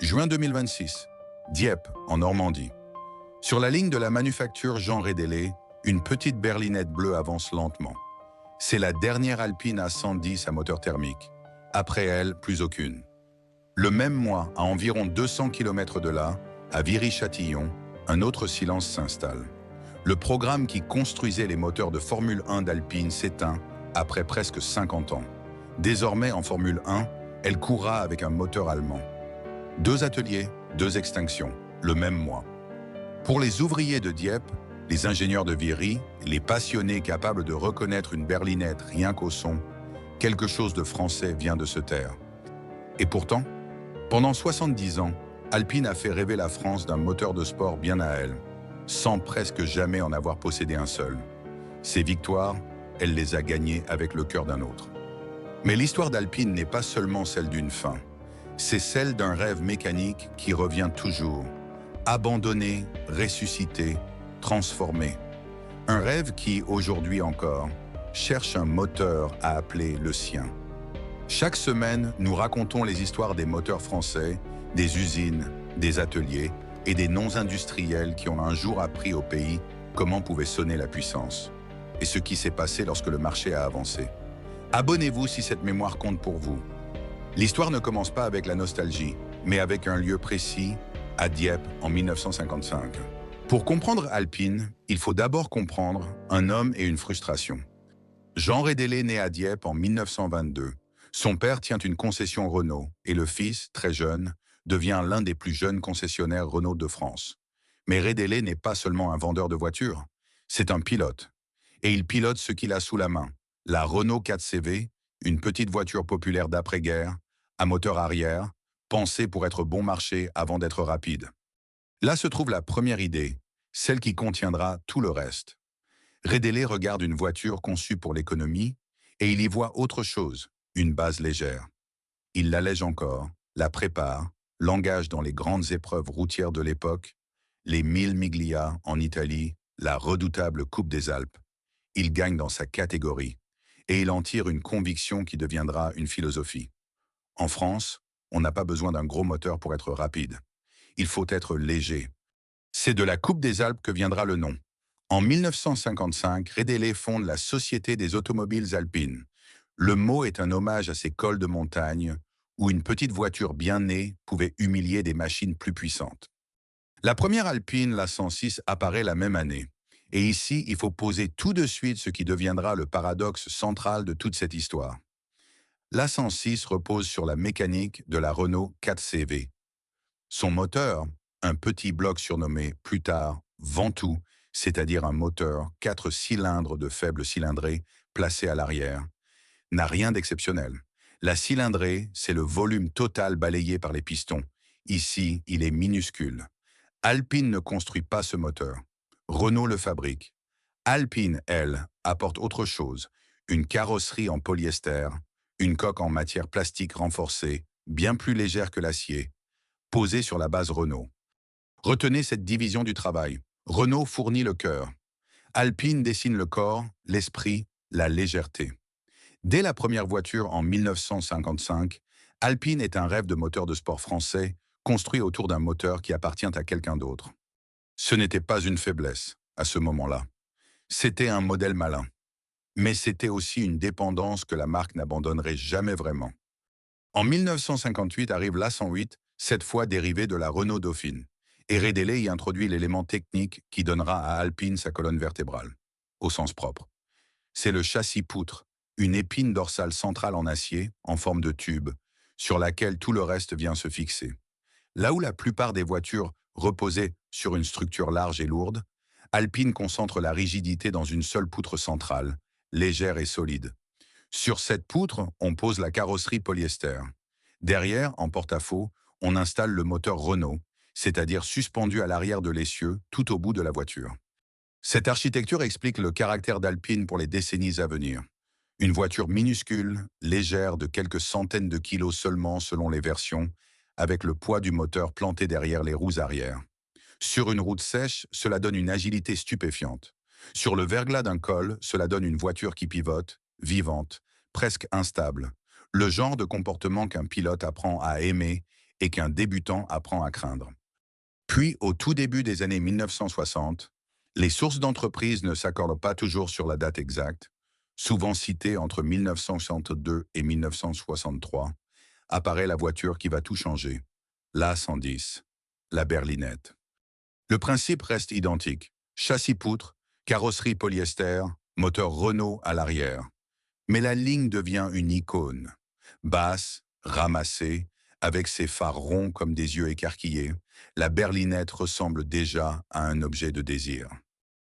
Juin 2026. Dieppe, en Normandie. Sur la ligne de la manufacture Jean Rédélé, une petite berlinette bleue avance lentement. C'est la dernière Alpine à 110 à moteur thermique. Après elle, plus aucune. Le même mois, à environ 200 km de là, à Viry-Châtillon, un autre silence s'installe. Le programme qui construisait les moteurs de Formule 1 d'Alpine s'éteint après presque 50 ans. Désormais, en Formule 1, elle courra avec un moteur allemand. 2 ateliers, 2 extinctions, le même mois. Pour les ouvriers de Dieppe, les ingénieurs de Viry, les passionnés capables de reconnaître une berlinette rien qu'au son, quelque chose de français vient de se taire. Et pourtant, pendant 70 ans, Alpine a fait rêver la France d'un moteur de sport bien à elle, sans presque jamais en avoir possédé un seul. Ses victoires, elle les a gagnées avec le cœur d'un autre. Mais l'histoire d'Alpine n'est pas seulement celle d'une fin. C'est celle d'un rêve mécanique qui revient toujours. Abandonné, ressuscité, transformé. Un rêve qui, aujourd'hui encore, cherche un moteur à appeler le sien. Chaque semaine, nous racontons les histoires des moteurs français, des usines, des ateliers et des noms industriels qui ont un jour appris au pays comment pouvait sonner la puissance et ce qui s'est passé lorsque le marché a avancé. Abonnez-vous si cette mémoire compte pour vous. L'histoire ne commence pas avec la nostalgie, mais avec un lieu précis, à Dieppe, en 1955. Pour comprendre Alpine, il faut d'abord comprendre un homme et une frustration. Jean Rédélé naît à Dieppe en 1922. Son père tient une concession Renault et le fils, très jeune, devient l'un des plus jeunes concessionnaires Renault de France. Mais Rédélé n'est pas seulement un vendeur de voitures, c'est un pilote. Et il pilote ce qu'il a sous la main, la Renault 4CV, une petite voiture populaire d'après-guerre, à moteur arrière, pensée pour être bon marché avant d'être rapide. Là se trouve la première idée, celle qui contiendra tout le reste. Rédélé regarde une voiture conçue pour l'économie et il y voit autre chose, une base légère. Il l'allège encore, la prépare, l'engage dans les grandes épreuves routières de l'époque, les 1000 Miglia en Italie, la redoutable Coupe des Alpes. Il gagne dans sa catégorie et il en tire une conviction qui deviendra une philosophie. En France, on n'a pas besoin d'un gros moteur pour être rapide. Il faut être léger. C'est de la Coupe des Alpes que viendra le nom. En 1955, Rédélé fonde la Société des automobiles alpines. Le mot est un hommage à ces cols de montagne où une petite voiture bien née pouvait humilier des machines plus puissantes. La première Alpine, la 106, apparaît la même année. Et ici, il faut poser tout de suite ce qui deviendra le paradoxe central de toute cette histoire. La 106 repose sur la mécanique de la Renault 4CV. Son moteur, un petit bloc surnommé plus tard Ventoux, c'est-à-dire un moteur 4 cylindres de faible cylindrée placé à l'arrière, n'a rien d'exceptionnel. La cylindrée, c'est le volume total balayé par les pistons. Ici, il est minuscule. Alpine ne construit pas ce moteur. Renault le fabrique. Alpine, elle, apporte autre chose. Une carrosserie en polyester, une coque en matière plastique renforcée, bien plus légère que l'acier, posée sur la base Renault. Retenez cette division du travail. Renault fournit le cœur. Alpine dessine le corps, l'esprit, la légèreté. Dès la première voiture en 1955, Alpine est un rêve de moteur de sport français, construit autour d'un moteur qui appartient à quelqu'un d'autre. Ce n'était pas une faiblesse, à ce moment-là. C'était un modèle malin. Mais c'était aussi une dépendance que la marque n'abandonnerait jamais vraiment. En 1958 arrive l'A108, cette fois dérivée de la Renault Dauphine. Et Rédélé y introduit l'élément technique qui donnera à Alpine sa colonne vertébrale, au sens propre. C'est le châssis poutre, une épine dorsale centrale en acier, en forme de tube, sur laquelle tout le reste vient se fixer. Là où la plupart des voitures reposaient sur une structure large et lourde, Alpine concentre la rigidité dans une seule poutre centrale, légère et solide. Sur cette poutre, on pose la carrosserie polyester. Derrière, en porte-à-faux, on installe le moteur Renault, c'est-à-dire suspendu à l'arrière de l'essieu, tout au bout de la voiture. Cette architecture explique le caractère d'Alpine pour les décennies à venir. Une voiture minuscule, légère de quelques centaines de kilos seulement selon les versions, avec le poids du moteur planté derrière les roues arrière. Sur une route sèche, cela donne une agilité stupéfiante. Sur le verglas d'un col, cela donne une voiture qui pivote, vivante, presque instable. Le genre de comportement qu'un pilote apprend à aimer et qu'un débutant apprend à craindre. Puis, au tout début des années 1960, les sources d'entreprise ne s'accordent pas toujours sur la date exacte, souvent citée entre 1962 et 1963, apparaît la voiture qui va tout changer, l'A110, la berlinette. Le principe reste identique, châssis-poutre, carrosserie polyester, moteur Renault à l'arrière. Mais la ligne devient une icône. Basse, ramassée, avec ses phares ronds comme des yeux écarquillés, la berlinette ressemble déjà à un objet de désir.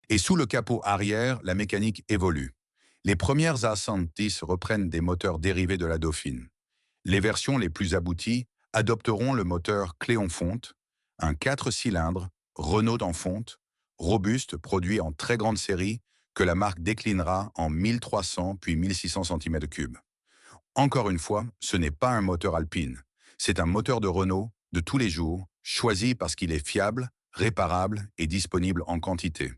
Et sous le capot arrière, la mécanique évolue. Les premières A110 reprennent des moteurs dérivés de la Dauphine. Les versions les plus abouties adopteront le moteur Cléon-Fonte, un 4 cylindres, Renault en fonte, robuste, produit en très grande série, que la marque déclinera en 1300 puis 1600 cm3. Encore une fois, ce n'est pas un moteur Alpine. C'est un moteur de Renault de tous les jours, choisi parce qu'il est fiable, réparable et disponible en quantité.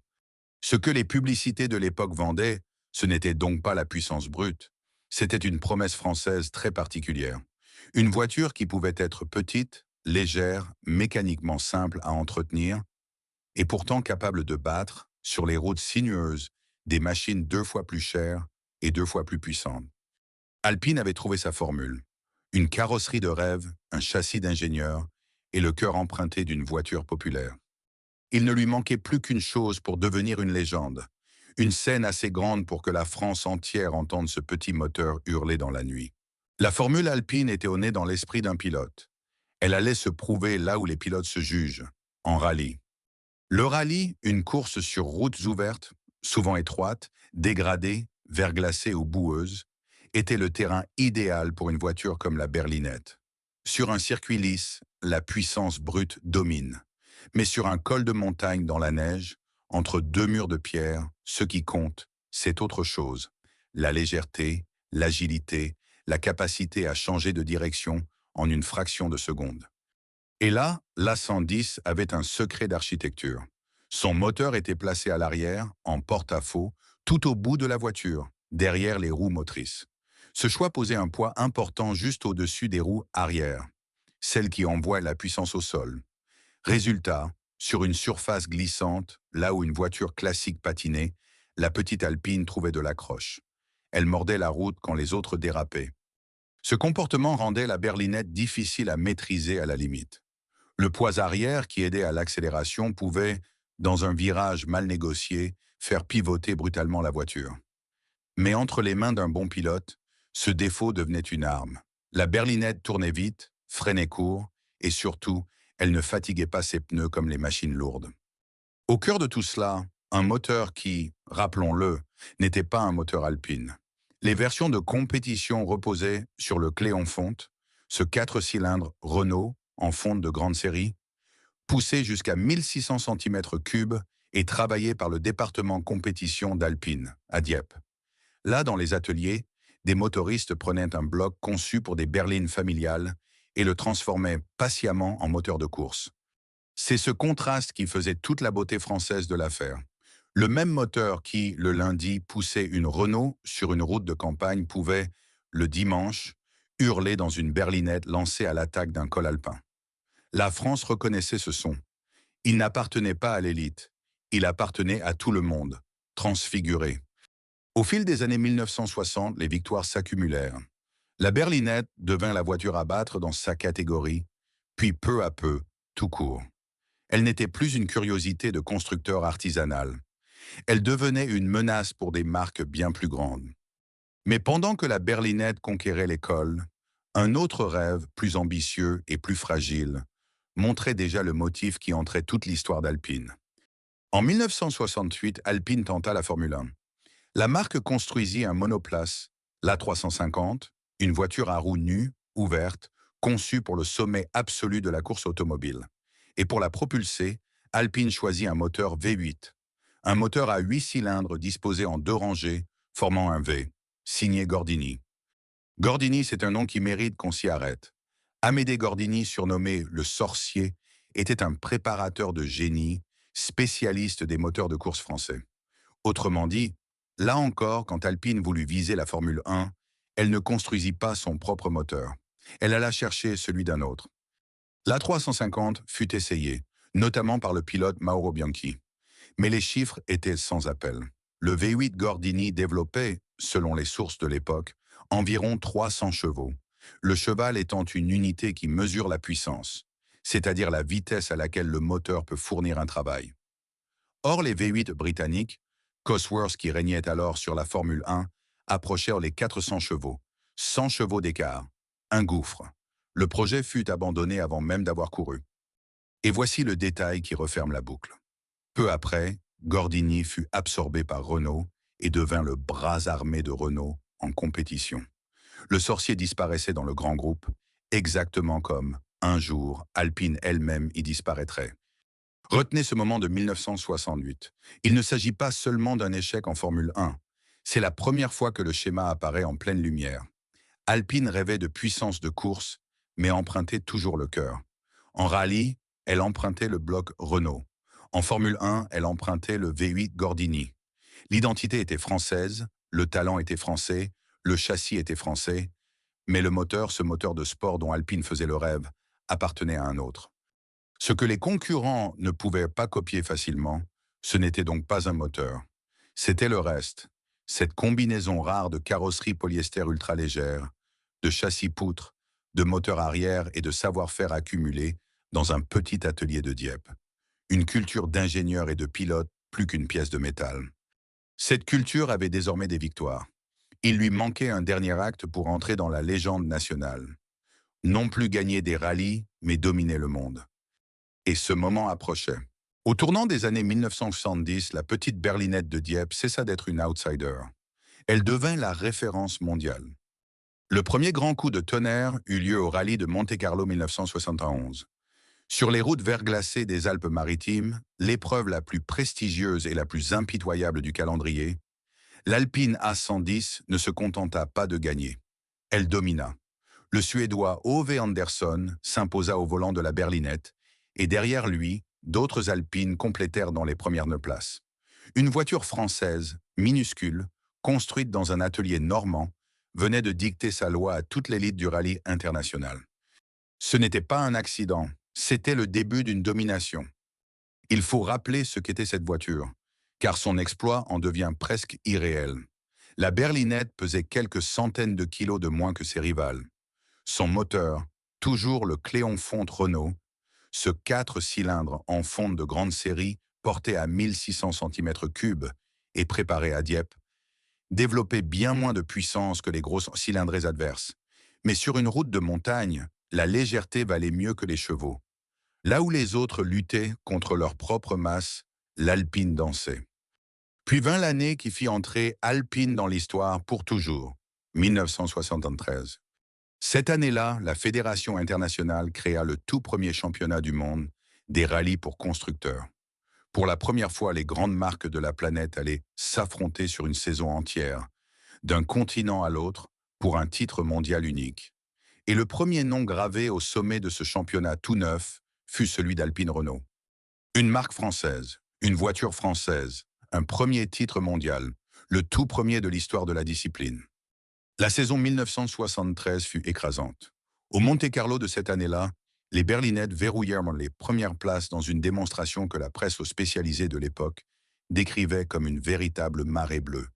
Ce que les publicités de l'époque vendaient, ce n'était donc pas la puissance brute. C'était une promesse française très particulière. Une voiture qui pouvait être petite, légère, mécaniquement simple à entretenir, et pourtant capable de battre, sur les routes sinueuses, des machines 2 fois plus chères et 2 fois plus puissantes. Alpine avait trouvé sa formule. Une carrosserie de rêve, un châssis d'ingénieur et le cœur emprunté d'une voiture populaire. Il ne lui manquait plus qu'une chose pour devenir une légende. Une scène assez grande pour que la France entière entende ce petit moteur hurler dans la nuit. La formule alpine était au nez dans l'esprit d'un pilote. Elle allait se prouver là où les pilotes se jugent, en rallye. Le rallye, une course sur routes ouvertes, souvent étroites, dégradées, verglacées ou boueuses, était le terrain idéal pour une voiture comme la berlinette. Sur un circuit lisse, la puissance brute domine. Mais sur un col de montagne dans la neige, entre deux murs de pierre, ce qui compte, c'est autre chose. La légèreté, l'agilité, la capacité à changer de direction en une fraction de seconde. Et là, l'A110 avait un secret d'architecture. Son moteur était placé à l'arrière, en porte-à-faux, tout au bout de la voiture, derrière les roues motrices. Ce choix posait un poids important juste au-dessus des roues arrière, celles qui envoient la puissance au sol. Résultat, sur une surface glissante, là où une voiture classique patinait, la petite Alpine trouvait de l'accroche. Elle mordait la route quand les autres dérapaient. Ce comportement rendait la berlinette difficile à maîtriser à la limite. Le poids arrière qui aidait à l'accélération pouvait, dans un virage mal négocié, faire pivoter brutalement la voiture. Mais entre les mains d'un bon pilote, ce défaut devenait une arme. La berlinette tournait vite, freinait court, et surtout, elle ne fatiguait pas ses pneus comme les machines lourdes. Au cœur de tout cela, un moteur qui, rappelons-le, n'était pas un moteur alpine. Les versions de compétition reposaient sur le Cléon-Fonte, ce 4 cylindres Renault en fonte de grande série, poussé jusqu'à 1600 cm3 et travaillé par le département compétition d'Alpine, à Dieppe. Là, dans les ateliers, des motoristes prenaient un bloc conçu pour des berlines familiales et le transformaient patiemment en moteur de course. C'est ce contraste qui faisait toute la beauté française de l'affaire. Le même moteur qui, le lundi, poussait une Renault sur une route de campagne pouvait, le dimanche, hurler dans une berlinette lancée à l'attaque d'un col alpin. La France reconnaissait ce son. Il n'appartenait pas à l'élite. Il appartenait à tout le monde, transfiguré. Au fil des années 1960, les victoires s'accumulèrent. La berlinette devint la voiture à battre dans sa catégorie, puis peu à peu, tout court. Elle n'était plus une curiosité de constructeur artisanal. Elle devenait une menace pour des marques bien plus grandes. Mais pendant que la berlinette conquérait l'école, un autre rêve, plus ambitieux et plus fragile, montrait déjà le motif qui entrait toute l'histoire d'Alpine. En 1968, Alpine tenta la Formule 1. La marque construisit un monoplace, l'A350, une voiture à roues nues, ouverte, conçue pour le sommet absolu de la course automobile. Et pour la propulser, Alpine choisit un moteur V8. Un moteur à 8 cylindres disposé en 2 rangées, formant un V, signé Gordini. Gordini, c'est un nom qui mérite qu'on s'y arrête. Amédée Gordini, surnommé le sorcier, était un préparateur de génie, spécialiste des moteurs de course français. Autrement dit, là encore, quand Alpine voulut viser la Formule 1, elle ne construisit pas son propre moteur. Elle alla chercher celui d'un autre. L'A350 fut essayé, notamment par le pilote Mauro Bianchi. Mais les chiffres étaient sans appel. Le V8 Gordini développait, selon les sources de l'époque, environ 300 chevaux, le cheval étant une unité qui mesure la puissance, c'est-à-dire la vitesse à laquelle le moteur peut fournir un travail. Or, les V8 britanniques, Cosworth qui régnait alors sur la Formule 1, approchèrent les 400 chevaux, 100 chevaux d'écart. Un gouffre. Le projet fut abandonné avant même d'avoir couru. Et voici le détail qui referme la boucle. Peu après, Gordini fut absorbé par Renault et devint le bras armé de Renault en compétition. Le sorcier disparaissait dans le grand groupe, exactement comme, un jour, Alpine elle-même y disparaîtrait. Retenez ce moment de 1968. Il ne s'agit pas seulement d'un échec en Formule 1. C'est la première fois que le schéma apparaît en pleine lumière. Alpine rêvait de puissance de course, mais empruntait toujours le cœur. En rallye, elle empruntait le bloc Renault. En Formule 1, elle empruntait le V8 Gordini. L'identité était française, le talent était français, le châssis était français, mais le moteur, ce moteur de sport dont Alpine faisait le rêve, appartenait à un autre. Ce que les concurrents ne pouvaient pas copier facilement, ce n'était donc pas un moteur. C'était le reste, cette combinaison rare de carrosserie polyester ultra-légère, de châssis poutre, de moteur arrière et de savoir-faire accumulé dans un petit atelier de Dieppe. Une culture d'ingénieur et de pilote plus qu'une pièce de métal. Cette culture avait désormais des victoires. Il lui manquait un dernier acte pour entrer dans la légende nationale. Non plus gagner des rallyes, mais dominer le monde. Et ce moment approchait. Au tournant des années 1970, la petite berlinette de Dieppe cessa d'être une outsider. Elle devint la référence mondiale. Le premier grand coup de tonnerre eut lieu au rallye de Monte-Carlo 1971. Sur les routes verglacées des Alpes-Maritimes, l'épreuve la plus prestigieuse et la plus impitoyable du calendrier, l'Alpine A110 ne se contenta pas de gagner. Elle domina. Le Suédois Ove Andersson s'imposa au volant de la berlinette, et derrière lui, d'autres Alpines complétèrent dans les premières 9 places. Une voiture française, minuscule, construite dans un atelier normand, venait de dicter sa loi à toute l'élite du rallye international. Ce n'était pas un accident, c'était le début d'une domination. Il faut rappeler ce qu'était cette voiture, car son exploit en devient presque irréel. La berlinette pesait quelques centaines de kilos de moins que ses rivales. Son moteur, toujours le Cléon-Fonte Renault, ce 4 cylindres en fonte de grande série porté à 1600 cm3 et préparé à Dieppe, développait bien moins de puissance que les grosses cylindrées adverses. Mais sur une route de montagne, la légèreté valait mieux que les chevaux. Là où les autres luttaient contre leur propre masse, l'Alpine dansait. Puis vint l'année qui fit entrer Alpine dans l'histoire pour toujours, 1973. Cette année-là, la Fédération internationale créa le tout premier championnat du monde des rallyes pour constructeurs. Pour la première fois, les grandes marques de la planète allaient s'affronter sur une saison entière, d'un continent à l'autre, pour un titre mondial unique. Et le premier nom gravé au sommet de ce championnat tout neuf fut celui d'Alpine Renault. Une marque française, une voiture française, un premier titre mondial, le tout premier de l'histoire de la discipline. La saison 1973 fut écrasante. Au Monte-Carlo de cette année-là, les berlinettes verrouillèrent les premières places dans une démonstration que la presse spécialisée de l'époque décrivait comme une véritable marée bleue.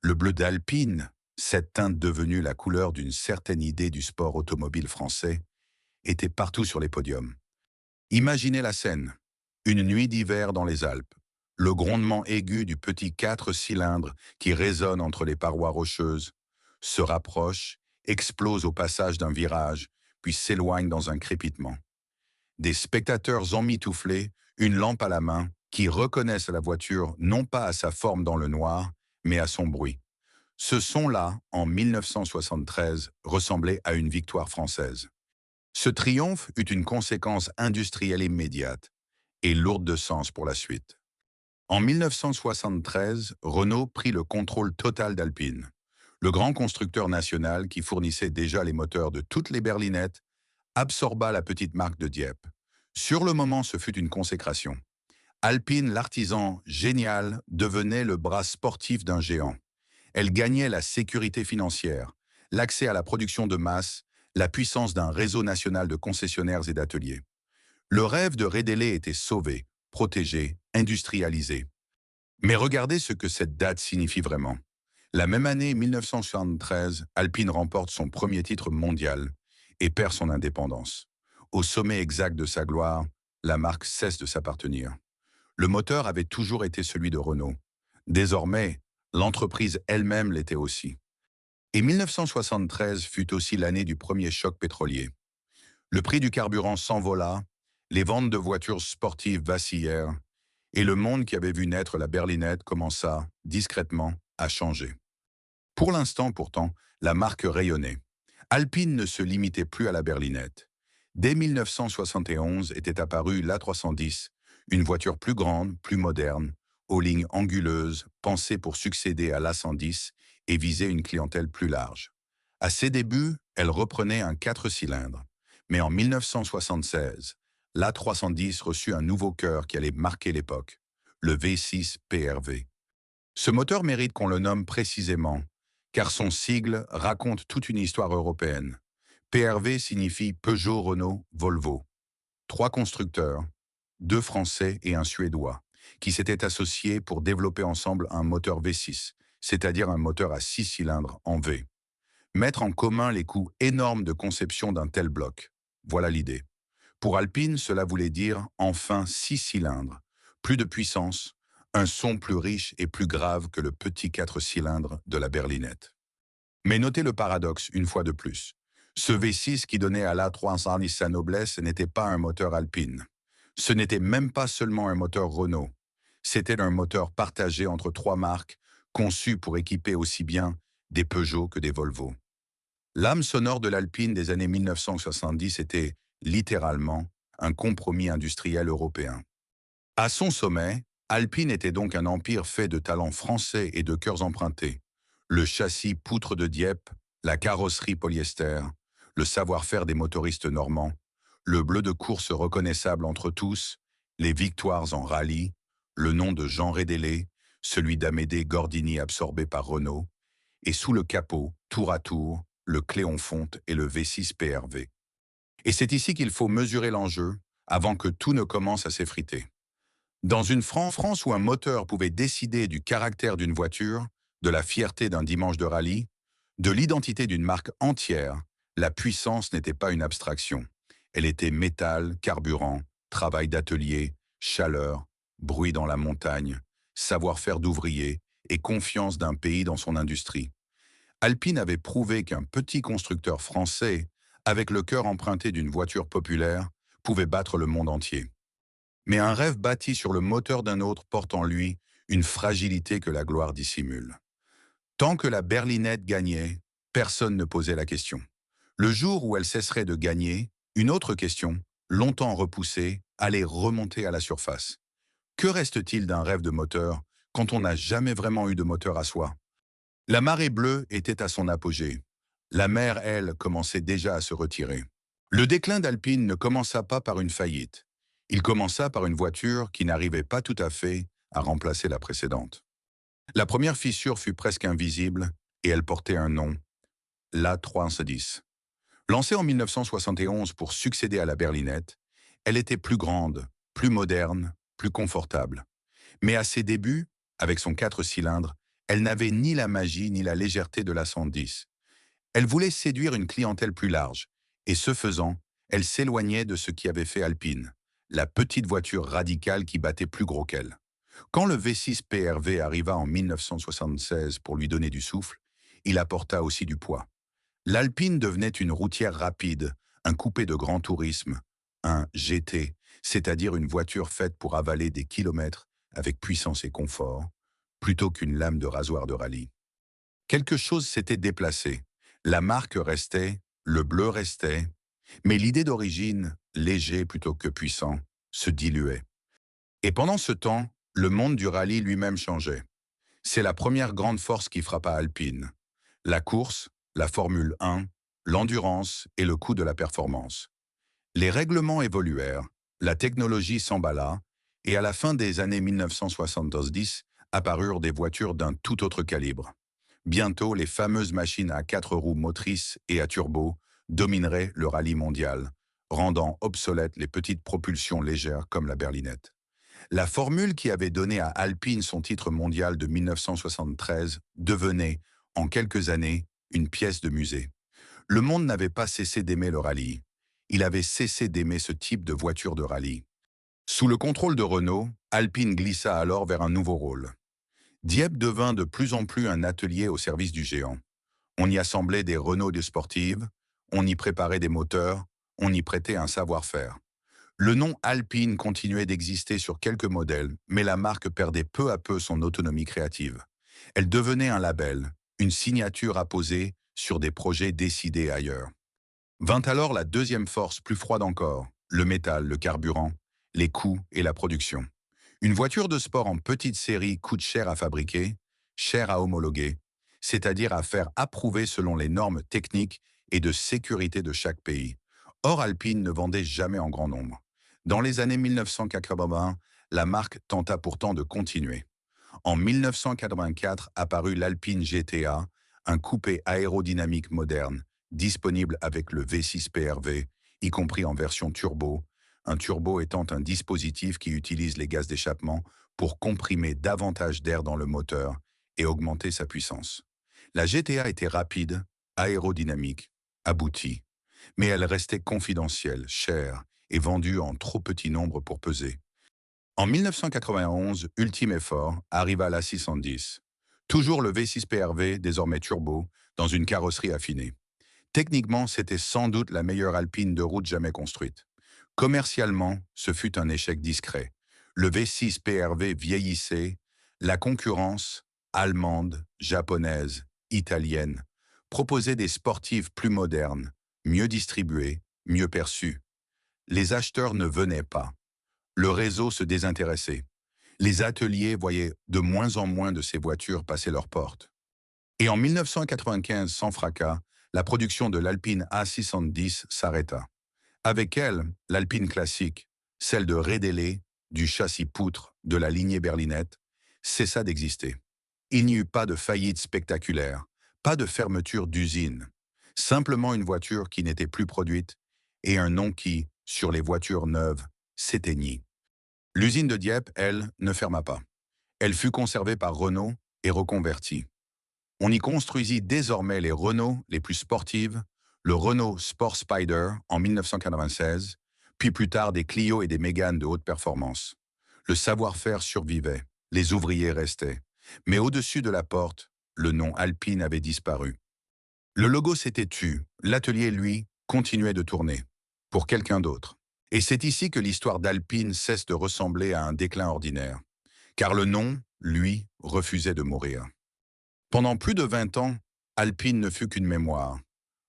Le bleu d'Alpine, cette teinte devenue la couleur d'une certaine idée du sport automobile français, était partout sur les podiums. Imaginez la scène. Une nuit d'hiver dans les Alpes. Le grondement aigu du petit 4 cylindres qui résonne entre les parois rocheuses, se rapproche, explose au passage d'un virage, puis s'éloigne dans un crépitement. Des spectateurs emmitouflés, une lampe à la main, qui reconnaissent la voiture non pas à sa forme dans le noir, mais à son bruit. Ce son-là, en 1973, ressemblait à une victoire française. Ce triomphe eut une conséquence industrielle immédiate et lourde de sens pour la suite. En 1973, Renault prit le contrôle total d'Alpine. Le grand constructeur national qui fournissait déjà les moteurs de toutes les berlinettes absorba la petite marque de Dieppe. Sur le moment, ce fut une consécration. Alpine, l'artisan génial, devenait le bras sportif d'un géant. Elle gagnait la sécurité financière, l'accès à la production de masse, la puissance d'un réseau national de concessionnaires et d'ateliers. Le rêve de Redélé était sauvé, protégé, industrialisé. Mais regardez ce que cette date signifie vraiment. La même année 1973, Alpine remporte son premier titre mondial et perd son indépendance. Au sommet exact de sa gloire, la marque cesse de s'appartenir. Le moteur avait toujours été celui de Renault. Désormais, l'entreprise elle-même l'était aussi. Et 1973 fut aussi l'année du premier choc pétrolier. Le prix du carburant s'envola, les ventes de voitures sportives vacillèrent, et le monde qui avait vu naître la berlinette commença, discrètement, à changer. Pour l'instant, pourtant, la marque rayonnait. Alpine ne se limitait plus à la berlinette. Dès 1971 était apparue l'A310, une voiture plus grande, plus moderne, aux lignes anguleuses, pensée pour succéder à l'A110 et viser une clientèle plus large. À ses débuts, elle reprenait un 4 cylindres. Mais en 1976, l'A310 reçut un nouveau cœur qui allait marquer l'époque, le V6 PRV. Ce moteur mérite qu'on le nomme précisément, car son sigle raconte toute une histoire européenne. PRV signifie Peugeot, Renault, Volvo. Trois constructeurs, deux Français et un Suédois, qui s'étaient associés pour développer ensemble un moteur V6, c'est-à-dire un moteur à 6 cylindres en V. Mettre en commun les coûts énormes de conception d'un tel bloc. Voilà l'idée. Pour Alpine, cela voulait dire enfin 6 cylindres, plus de puissance, un son plus riche et plus grave que le petit 4 cylindres de la berlinette. Mais notez le paradoxe une fois de plus. Ce V6 qui donnait à l'A310 sa noblesse n'était pas un moteur Alpine. Ce n'était même pas seulement un moteur Renault. C'était un moteur partagé entre trois marques, conçu pour équiper aussi bien des Peugeot que des Volvo. L'âme sonore de l'Alpine des années 1970 était, littéralement, un compromis industriel européen. À son sommet, Alpine était donc un empire fait de talents français et de cœurs empruntés. Le châssis poutre de Dieppe, la carrosserie polyester, le savoir-faire des motoristes normands, le bleu de course reconnaissable entre tous, les victoires en rallye, le nom de Jean Rédélé, celui d'Amédée Gordini absorbé par Renault, et sous le capot, tour à tour, le Cléonfonte et le V6 PRV. Et c'est ici qu'il faut mesurer l'enjeu avant que tout ne commence à s'effriter. Dans une France où un moteur pouvait décider du caractère d'une voiture, de la fierté d'un dimanche de rallye, de l'identité d'une marque entière, la puissance n'était pas une abstraction. Elle était métal, carburant, travail d'atelier, chaleur, bruit dans la montagne, savoir-faire d'ouvrier et confiance d'un pays dans son industrie. Alpine avait prouvé qu'un petit constructeur français, avec le cœur emprunté d'une voiture populaire, pouvait battre le monde entier. Mais un rêve bâti sur le moteur d'un autre porte en lui une fragilité que la gloire dissimule. Tant que la berlinette gagnait, personne ne posait la question. Le jour où elle cesserait de gagner, une autre question, longtemps repoussée, allait remonter à la surface. Que reste-t-il d'un rêve de moteur quand on n'a jamais vraiment eu de moteur à soi? La marée bleue était à son apogée. La mer, elle, commençait déjà à se retirer. Le déclin d'Alpine ne commença pas par une faillite. Il commença par une voiture qui n'arrivait pas tout à fait à remplacer la précédente. La première fissure fut presque invisible et elle portait un nom, l'A310. Lancée en 1971 pour succéder à la berlinette, elle était plus grande, plus moderne, plus confortable. Mais à ses débuts, avec son 4 cylindres, elle n'avait ni la magie ni la légèreté de la 110. Elle voulait séduire une clientèle plus large, et ce faisant, elle s'éloignait de ce qui avait fait Alpine, la petite voiture radicale qui battait plus gros qu'elle. Quand le V6 PRV arriva en 1976 pour lui donner du souffle, il apporta aussi du poids. L'Alpine devenait une routière rapide, un coupé de grand tourisme, un GT, c'est-à-dire une voiture faite pour avaler des kilomètres avec puissance et confort, plutôt qu'une lame de rasoir de rallye. Quelque chose s'était déplacé. La marque restait, le bleu restait, mais l'idée d'origine, léger plutôt que puissant, se diluait. Et pendant ce temps, le monde du rallye lui-même changeait. C'est la première grande force qui frappa Alpine. La course, la Formule 1, l'endurance et le coût de la performance. Les règlements évoluèrent, la technologie s'emballa, et à la fin des années 1970, apparurent des voitures d'un tout autre calibre. Bientôt, les fameuses machines à 4 roues motrices et à turbo domineraient le rallye mondial, rendant obsolètes les petites propulsions légères comme la berlinette. La formule qui avait donné à Alpine son titre mondial de 1973 devenait, en quelques années, une pièce de musée. Le monde n'avait pas cessé d'aimer le rallye. Il avait cessé d'aimer ce type de voiture de rallye. Sous le contrôle de Renault, Alpine glissa alors vers un nouveau rôle. Dieppe devint de plus en plus un atelier au service du géant. On y assemblait des Renault de sportives, on y préparait des moteurs, on y prêtait un savoir-faire. Le nom Alpine continuait d'exister sur quelques modèles, mais la marque perdait peu à peu son autonomie créative. Elle devenait un label, une signature apposée sur des projets décidés ailleurs. Vint alors la deuxième force plus froide encore, le métal, le carburant, les coûts et la production. Une voiture de sport en petite série coûte cher à fabriquer, cher à homologuer, c'est-à-dire à faire approuver selon les normes techniques et de sécurité de chaque pays. Or, Alpine ne vendait jamais en grand nombre. Dans les années 1980, la marque tenta pourtant de continuer. En 1984 apparut l'Alpine GTA, un coupé aérodynamique moderne, disponible avec le V6 PRV, y compris en version turbo, un turbo étant un dispositif qui utilise les gaz d'échappement pour comprimer davantage d'air dans le moteur et augmenter sa puissance. La GTA était rapide, aérodynamique, aboutie, mais elle restait confidentielle, chère et vendue en trop petit nombre pour peser. En 1991, ultime effort, arriva la 610. Toujours le V6 PRV, désormais turbo, dans une carrosserie affinée. Techniquement, c'était sans doute la meilleure Alpine de route jamais construite. Commercialement, ce fut un échec discret. Le V6 PRV vieillissait, la concurrence, allemande, japonaise, italienne, proposait des sportives plus modernes, mieux distribuées, mieux perçues. Les acheteurs ne venaient pas. Le réseau se désintéressait. Les ateliers voyaient de moins en moins de ces voitures passer leurs portes. Et en 1995, sans fracas, la production de l'Alpine A610 s'arrêta. Avec elle, l'Alpine classique, celle de Redélé, du châssis poutre de la lignée berlinette, cessa d'exister. Il n'y eut pas de faillite spectaculaire, pas de fermeture d'usine, simplement une voiture qui n'était plus produite et un nom qui, sur les voitures neuves, s'éteignit. L'usine de Dieppe, elle, ne ferma pas. Elle fut conservée par Renault et reconvertie. On y construisit désormais les Renault les plus sportives, le Renault Sport Spider en 1996, puis plus tard des Clio et des Mégane de haute performance. Le savoir-faire survivait, les ouvriers restaient. Mais au-dessus de la porte, le nom Alpine avait disparu. Le logo s'était tu, l'atelier, lui, continuait de tourner. Pour quelqu'un d'autre. Et c'est ici que l'histoire d'Alpine cesse de ressembler à un déclin ordinaire. Car le nom, lui, refusait de mourir. Pendant plus de 20 ans, Alpine ne fut qu'une mémoire,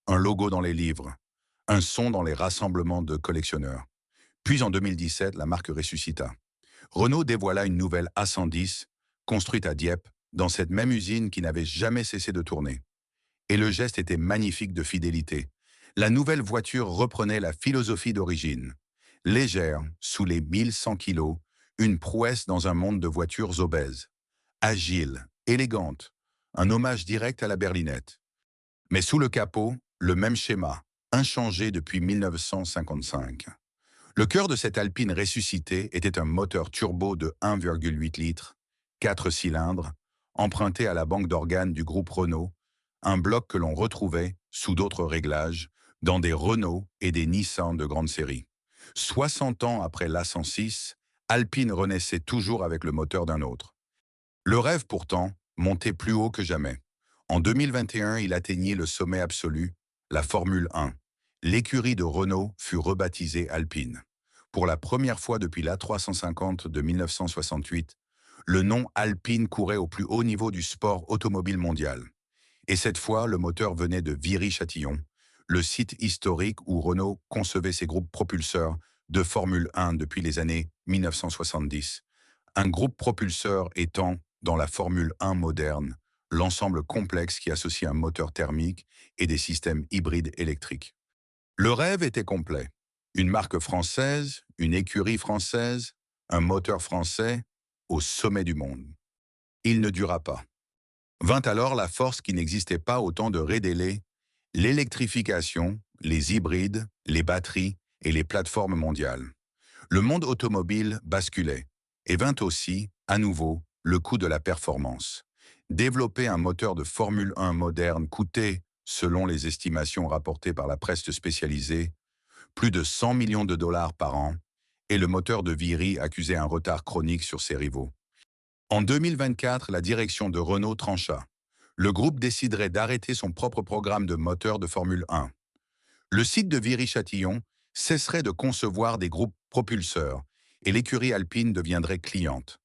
un logo dans les livres, un son dans les rassemblements de collectionneurs. Puis en 2017, la marque ressuscita. Renault dévoila une nouvelle A110, construite à Dieppe, dans cette même usine qui n'avait jamais cessé de tourner. Et le geste était magnifique de fidélité. La nouvelle voiture reprenait la philosophie d'origine. Légère, sous les 1100 kilos, une prouesse dans un monde de voitures obèses. Agile, élégante, un hommage direct à la berlinette. Mais sous le capot, le même schéma, inchangé depuis 1955. Le cœur de cette Alpine ressuscitée était un moteur turbo de 1,8 litres, 4 cylindres, emprunté à la banque d'organes du groupe Renault, un bloc que l'on retrouvait, sous d'autres réglages, dans des Renault et des Nissan de grande série. 60 ans après l'A106, Alpine renaissait toujours avec le moteur d'un autre. Le rêve, pourtant, montait plus haut que jamais. En 2021, il atteignit le sommet absolu, la Formule 1. L'écurie de Renault fut rebaptisée Alpine. Pour la première fois depuis l'A350 de 1968, le nom Alpine courait au plus haut niveau du sport automobile mondial. Et cette fois, le moteur venait de Viry-Châtillon, le site historique où Renault concevait ses groupes propulseurs de Formule 1 depuis les années 1970. Un groupe propulseur étant, dans la Formule 1 moderne, l'ensemble complexe qui associe un moteur thermique et des systèmes hybrides électriques. Le rêve était complet. Une marque française, une écurie française, un moteur français, au sommet du monde. Il ne dura pas. Vint alors la force qui n'existait pas au temps de Redélé, l'électrification, les hybrides, les batteries, et les plateformes mondiales. Le monde automobile basculait et vint aussi, à nouveau, le coût de la performance. Développer un moteur de Formule 1 moderne coûtait, selon les estimations rapportées par la presse spécialisée, plus de 100 millions de dollars par an, et le moteur de Viry accusait un retard chronique sur ses rivaux. En 2024, la direction de Renault trancha. Le groupe déciderait d'arrêter son propre programme de moteur de Formule 1. Le site de Viry-Châtillon cesserait de concevoir des groupes propulseurs et l'écurie alpine deviendrait cliente.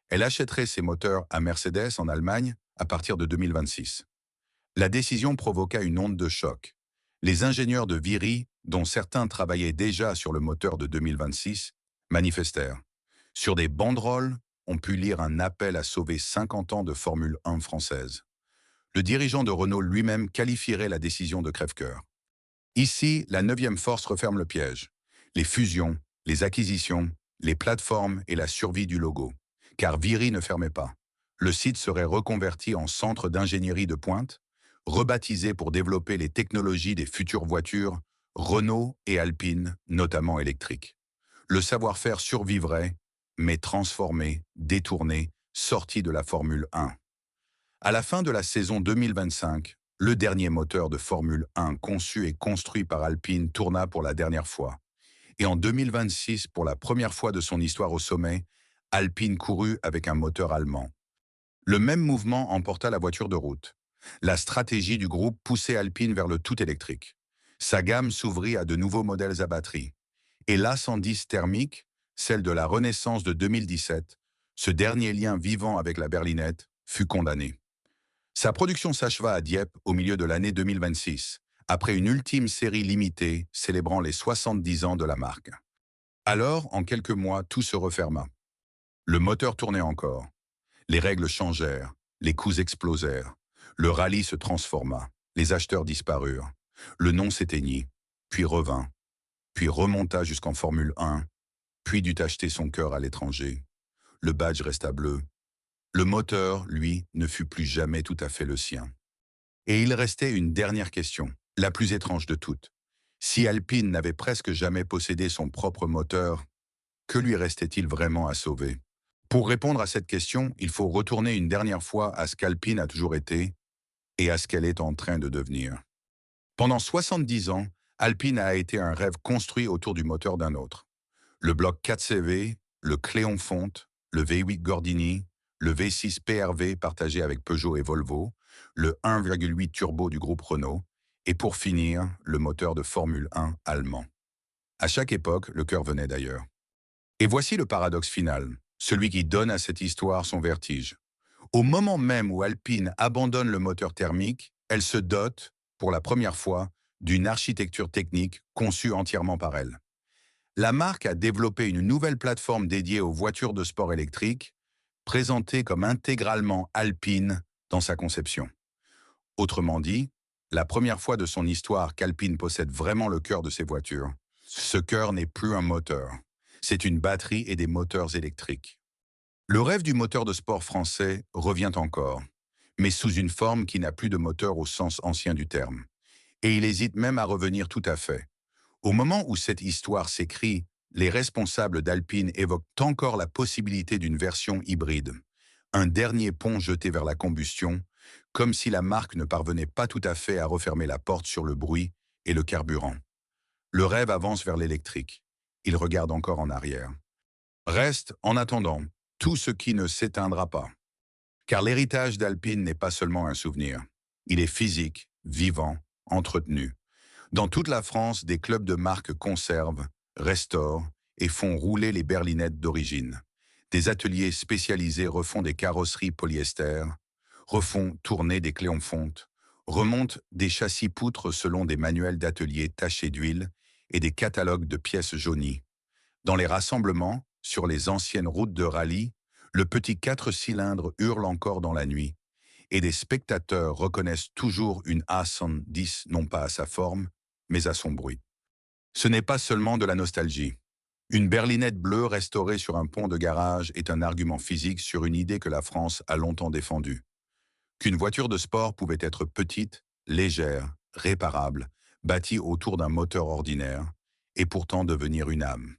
Elle achèterait ses moteurs à Mercedes en Allemagne à partir de 2026. La décision provoqua une onde de choc. Les ingénieurs de Viry, dont certains travaillaient déjà sur le moteur de 2026, manifestèrent. Sur des banderoles, on put lire un appel à sauver 50 ans de Formule 1 française. Le dirigeant de Renault lui-même qualifierait la décision de crève-cœur. Ici, la neuvième force referme le piège. Les fusions, les acquisitions, les plateformes et la survie du logo. Car Viry ne fermait pas. Le site serait reconverti en centre d'ingénierie de pointe, rebaptisé pour développer les technologies des futures voitures, Renault et Alpine, notamment électriques. Le savoir-faire survivrait, mais transformé, détourné, sorti de la Formule 1. À la fin de la saison 2025, le dernier moteur de Formule 1 conçu et construit par Alpine tourna pour la dernière fois. Et en 2026, pour la première fois de son histoire au sommet, Alpine courut avec un moteur allemand. Le même mouvement emporta la voiture de route. La stratégie du groupe poussait Alpine vers le tout électrique. Sa gamme s'ouvrit à de nouveaux modèles à batterie. Et l'A110 thermique, celle de la Renaissance de 2017, ce dernier lien vivant avec la berlinette, fut condamné. Sa production s'acheva à Dieppe au milieu de l'année 2026, après une ultime série limitée célébrant les 70 ans de la marque. Alors, en quelques mois, tout se referma. Le moteur tournait encore. Les règles changèrent, les coûts explosèrent. Le rallye se transforma, les acheteurs disparurent. Le nom s'éteignit, puis revint, puis remonta jusqu'en Formule 1, puis dut acheter son cœur à l'étranger. Le badge resta bleu. Le moteur, lui, ne fut plus jamais tout à fait le sien. Et il restait une dernière question, la plus étrange de toutes. Si Alpine n'avait presque jamais possédé son propre moteur, que lui restait-il vraiment à sauver? Pour répondre à cette question, il faut retourner une dernière fois à ce qu'Alpine a toujours été et à ce qu'elle est en train de devenir. Pendant 70 ans, Alpine a été un rêve construit autour du moteur d'un autre. Le bloc 4CV, le Cléon Fonte, le V8 Gordini, le V6 PRV partagé avec Peugeot et Volvo, le 1,8 turbo du groupe Renault, et pour finir, le moteur de Formule 1 allemand. À chaque époque, le cœur venait d'ailleurs. Et voici le paradoxe final, celui qui donne à cette histoire son vertige. Au moment même où Alpine abandonne le moteur thermique, elle se dote, pour la première fois, d'une architecture technique conçue entièrement par elle. La marque a développé une nouvelle plateforme dédiée aux voitures de sport électriques, présentée comme intégralement alpine dans sa conception. Autrement dit, la première fois de son histoire qu'Alpine possède vraiment le cœur de ses voitures. Ce cœur n'est plus un moteur, c'est une batterie et des moteurs électriques. Le rêve du moteur de sport français revient encore, mais sous une forme qui n'a plus de moteur au sens ancien du terme. Et il hésite même à revenir tout à fait. Au moment où cette histoire s'écrit, les responsables d'Alpine évoquent encore la possibilité d'une version hybride, un dernier pont jeté vers la combustion, comme si la marque ne parvenait pas tout à fait à refermer la porte sur le bruit et le carburant. Le rêve avance vers l'électrique. Il regarde encore en arrière. Reste, en attendant, tout ce qui ne s'éteindra pas. Car l'héritage d'Alpine n'est pas seulement un souvenir. Il est physique, vivant, entretenu. Dans toute la France, des clubs de marque conservent, restaurent et font rouler les berlinettes d'origine. Des ateliers spécialisés refont des carrosseries polyester, refont tourner des Cléon Fonte, remontent des châssis poutres selon des manuels d'atelier tachés d'huile et des catalogues de pièces jaunies. Dans les rassemblements, sur les anciennes routes de rallye, le petit 4 cylindres hurle encore dans la nuit, et des spectateurs reconnaissent toujours une A110 non pas à sa forme, mais à son bruit. Ce n'est pas seulement de la nostalgie. Une berlinette bleue restaurée sur un pont de garage est un argument physique sur une idée que la France a longtemps défendue. Qu'une voiture de sport pouvait être petite, légère, réparable, bâtie autour d'un moteur ordinaire, et pourtant devenir une âme.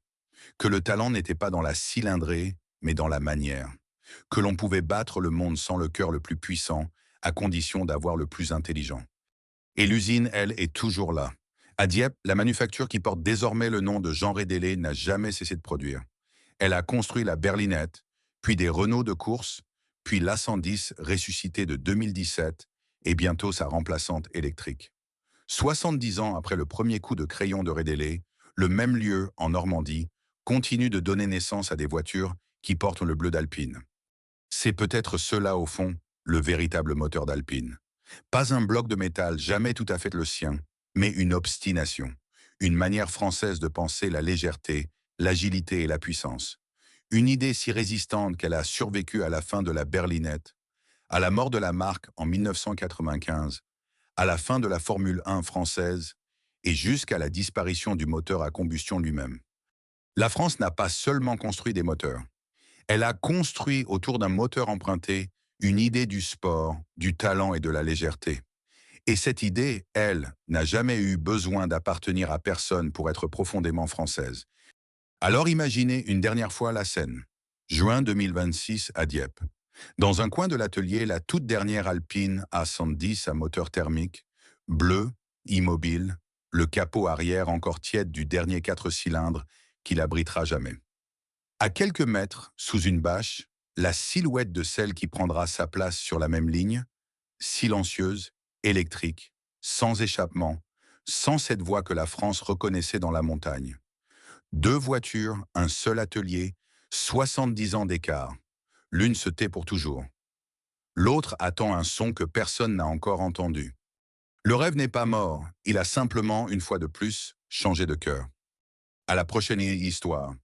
Que le talent n'était pas dans la cylindrée, mais dans la manière. Que l'on pouvait battre le monde sans le cœur le plus puissant, à condition d'avoir le plus intelligent. Et l'usine, elle, est toujours là. À Dieppe, la manufacture qui porte désormais le nom de Jean Rédélé n'a jamais cessé de produire. Elle a construit la berlinette, puis des Renault de course, puis l'A110 ressuscité de 2017 et bientôt sa remplaçante électrique. 70 ans après le premier coup de crayon de Rédélé, le même lieu, en Normandie, continue de donner naissance à des voitures qui portent le bleu d'Alpine. C'est peut-être cela, au fond, le véritable moteur d'Alpine. Pas un bloc de métal jamais tout à fait le sien, mais une obstination, une manière française de penser la légèreté, l'agilité et la puissance. Une idée si résistante qu'elle a survécu à la fin de la berlinette, à la mort de la marque en 1995, à la fin de la Formule 1 française et jusqu'à la disparition du moteur à combustion lui-même. La France n'a pas seulement construit des moteurs. Elle a construit autour d'un moteur emprunté une idée du sport, du talent et de la légèreté. Et cette idée, elle, n'a jamais eu besoin d'appartenir à personne pour être profondément française. Alors imaginez une dernière fois la scène. Juin 2026 à Dieppe. Dans un coin de l'atelier, la toute dernière Alpine A110 à moteur thermique, bleue, immobile, le capot arrière encore tiède du dernier 4 cylindres qui l'abritera jamais. À quelques mètres, sous une bâche, la silhouette de celle qui prendra sa place sur la même ligne, silencieuse, électrique, sans échappement, sans cette voix que la France reconnaissait dans la montagne. 2 voitures, un seul atelier, 70 ans d'écart. L'une se tait pour toujours. L'autre attend un son que personne n'a encore entendu. Le rêve n'est pas mort, il a simplement, une fois de plus, changé de cœur. À la prochaine histoire.